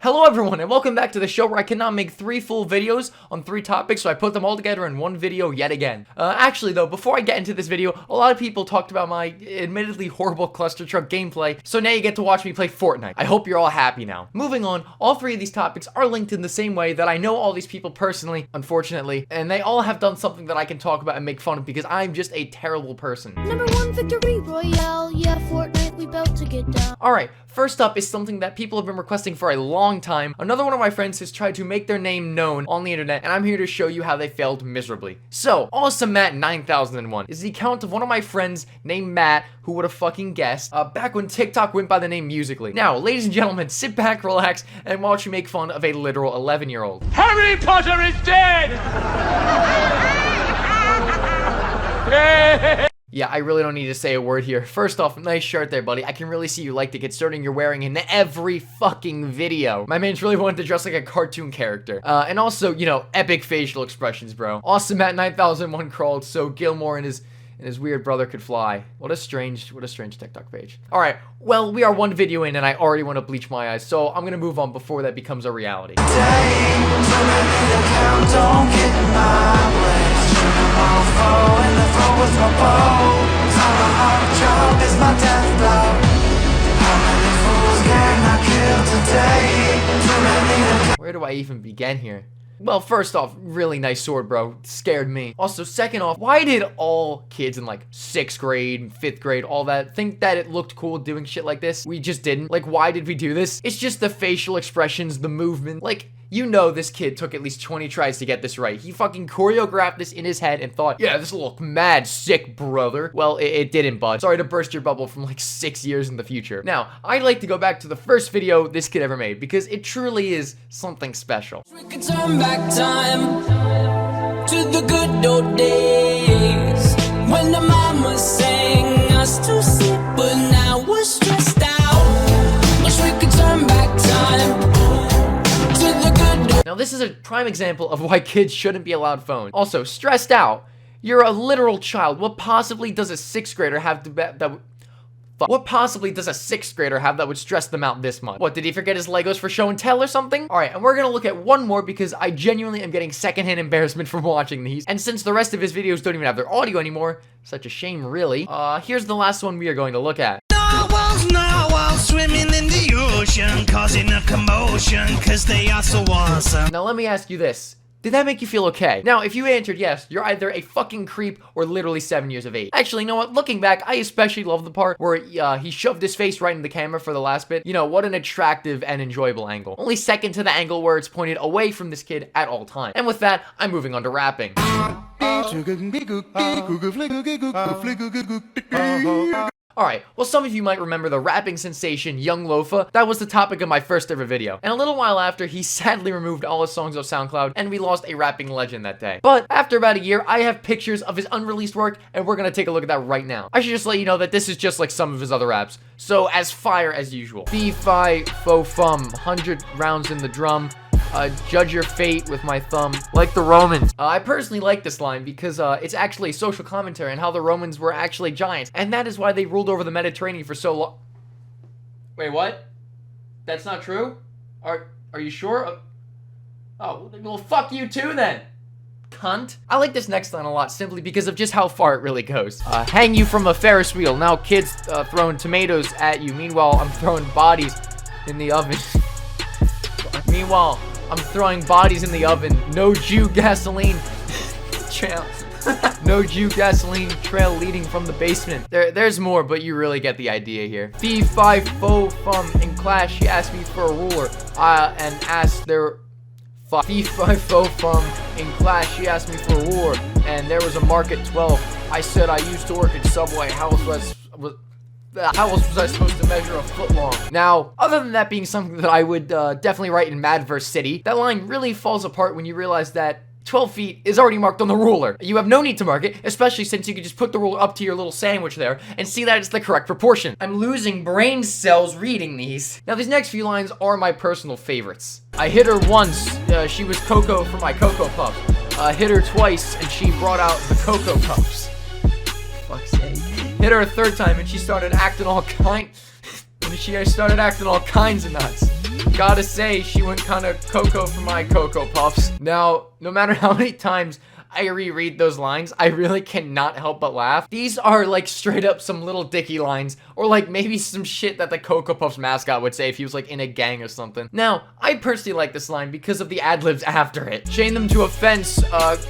Hello everyone and welcome back to the show where I cannot make 3 full videos on 3 topics, so I put them all together in one video yet again. Actually though, before I get into this video, a lot of people talked about my admittedly horrible cluster truck gameplay, so now you get to watch me play Fortnite. I hope you're all happy now. Moving on, all 3 of these topics are linked in the same way that I know all these people personally, unfortunately, and they all have done something that I can talk about and make fun of because I'm just a terrible person. Number 1 victory royale, yeah, Fortnite, we about to get down. Alright, first up is something that people have been requesting for a long time. Another one of my friends has tried to make their name known on the internet, and I'm here to show you how they failed miserably. So, Awesome Matt 9001 is the account of one of my friends named Matt, who would have fucking guessed, back when TikTok went by the name Musical.ly. Now, ladies and gentlemen, sit back, relax, and watch me make fun of a literal 11-year-old. Harry Potter is dead! Yeah, I really don't need to say a word here. First off, nice shirt there, buddy. I can really see you like the concerning you're wearing in every fucking video. My man's really wanted to dress like a cartoon character. And also, you know, epic facial expressions, bro. Awesome at 9001 crawled so Gilmore and his weird brother could fly. What a strange TikTok page. All right, well, we are 1 video in and I already want to bleach my eyes, so I'm gonna move on before that becomes a reality. Where do I even begin here? Well, first off, really nice sword, bro. Scared me. Also, second off, why did all kids in like 6th grade, 5th grade, all that, think that it looked cool doing shit like this? We just didn't. Like, why did we do this? It's just the facial expressions, the movement. Like, you know this kid took at least 20 tries to get this right. He fucking choreographed this in his head and thought, yeah, this will look mad sick, brother. Well, it didn't, bud. Sorry to burst your bubble from like 6 years in the future. Now, I'd like to go back to the first video this kid ever made because it truly is something special. We could turn back time to the good old days when the mama sang us to sleep, but now we're stressed out. Wish we could turn back time. Now, this is a prime example of why kids shouldn't be allowed phones. Also, stressed out. You're a literal child. What possibly does a 6th grader have What possibly does a 6th grader have that would stress them out this much? What, did he forget his Legos for show and tell or something? Alright, and we're gonna look at one more because I genuinely am getting secondhand embarrassment from watching these. And since the rest of his videos don't even have their audio anymore, such a shame really, here's the last one we are going to look at. Narwhals swimming in the ocean, causing a commotion, cause they are so awesome. Now let me ask you this. Did that make you feel okay? Now, if you answered yes, you're either a fucking creep or literally 7 years of age. Actually, you know what? Looking back, I especially love the part where he shoved his face right in the camera for the last bit. You know, what an attractive and enjoyable angle. Only second to the angle where it's pointed away from this kid at all times. And with that, I'm moving on to rapping. Alright, well some of you might remember the rapping sensation Young Lofa. That was the topic of my first ever video. And a little while after, he sadly removed all his songs off SoundCloud, and we lost a rapping legend that day. But after about a year, I have pictures of his unreleased work, and we're gonna take a look at that right now. I should just let you know that this is just like some of his other raps. So, as fire as usual. Fee, fi, fo, fum, 100 rounds in the drum. Judge your fate with my thumb, like the Romans. I personally like this line because it's actually a social commentary on how the Romans were actually giants, and that is why they ruled over the Mediterranean for so long. Wait, what? That's not true? Are you sure? Oh, well, fuck you too then, cunt. I like this next line a lot simply because of just how far it really goes. Hang you from a Ferris wheel. Now kids throwing tomatoes at you. Meanwhile, I'm throwing bodies in the oven. Meanwhile, I'm throwing bodies in the oven. No Jew gasoline trail. No Jew gasoline trail leading from the basement. There's more, but you really get the idea here. Fee, fi, fo, fum. In class, she asked me for a ruler. And asked there. Fee, fi, fo, fum. In class, she asked me for a ruler. And there was a mark at 12. I said I used to work at Subway. How else was I supposed to measure a foot long? Now, other than that being something that I would definitely write in Madverse City, that line really falls apart when you realize that 12 feet is already marked on the ruler. You have no need to mark it, especially since you could just put the ruler up to your little sandwich there and see that it's the correct proportion. I'm losing brain cells reading these. Now, these next few lines are my personal favorites. I hit her once, she was Cocoa for my Cocoa Puffs. Hit her twice, and she brought out the Cocoa Puffs. Fuck's sake. Hit her a 3rd time, and she started acting all kinds of nuts. Gotta say, she went kinda Cocoa for my Cocoa Puffs. Now, no matter how many times I reread those lines, I really cannot help but laugh. These are like straight up some Little Dicky lines, or like maybe some shit that the Cocoa Puffs mascot would say if he was like in a gang or something. Now, I personally like this line because of the ad-libs after it. Chain them to a fence,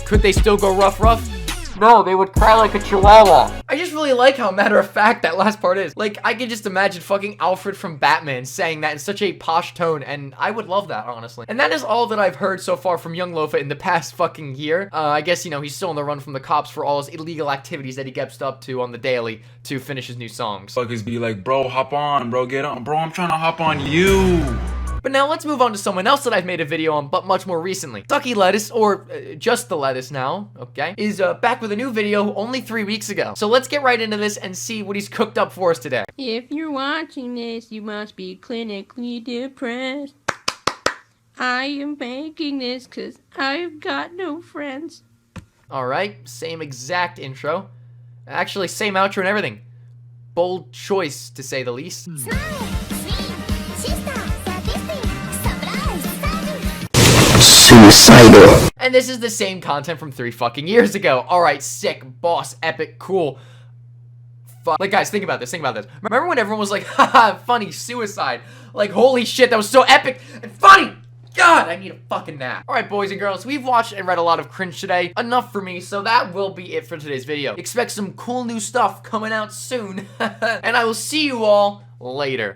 could they still go rough rough? No, they would cry like a chihuahua. I just really like how matter of fact that last part is. Like, I can just imagine fucking Alfred from Batman saying that in such a posh tone, and I would love that, honestly. And that is all that I've heard so far from Young Lofa in the past fucking year. I guess, you know, he's still on the run from the cops for all his illegal activities that he gets up to on the daily to finish his new songs. Fuckers be like, bro, hop on, bro, get on. Bro, I'm trying to hop on you. But now let's move on to someone else that I've made a video on, but much more recently. Ducky Lettuce, or just the lettuce now, okay, is back with a new video only 3 weeks ago. So let's get right into this and see what he's cooked up for us today. If you're watching this, you must be clinically depressed. I am making this because I've got no friends. Alright, same exact intro. Actually, same outro and everything. Bold choice, to say the least. Suicidal. And this is the same content from 3 fucking years ago. Alright, sick, boss, epic, cool. Fuck. Like, guys, think about this, Remember when everyone was like, haha, funny, suicide? Like, holy shit, that was so epic and funny! God, I need a fucking nap. Alright, boys and girls, we've watched and read a lot of cringe today. Enough for me, so that will be it for today's video. Expect some cool new stuff coming out soon. And I will see you all later.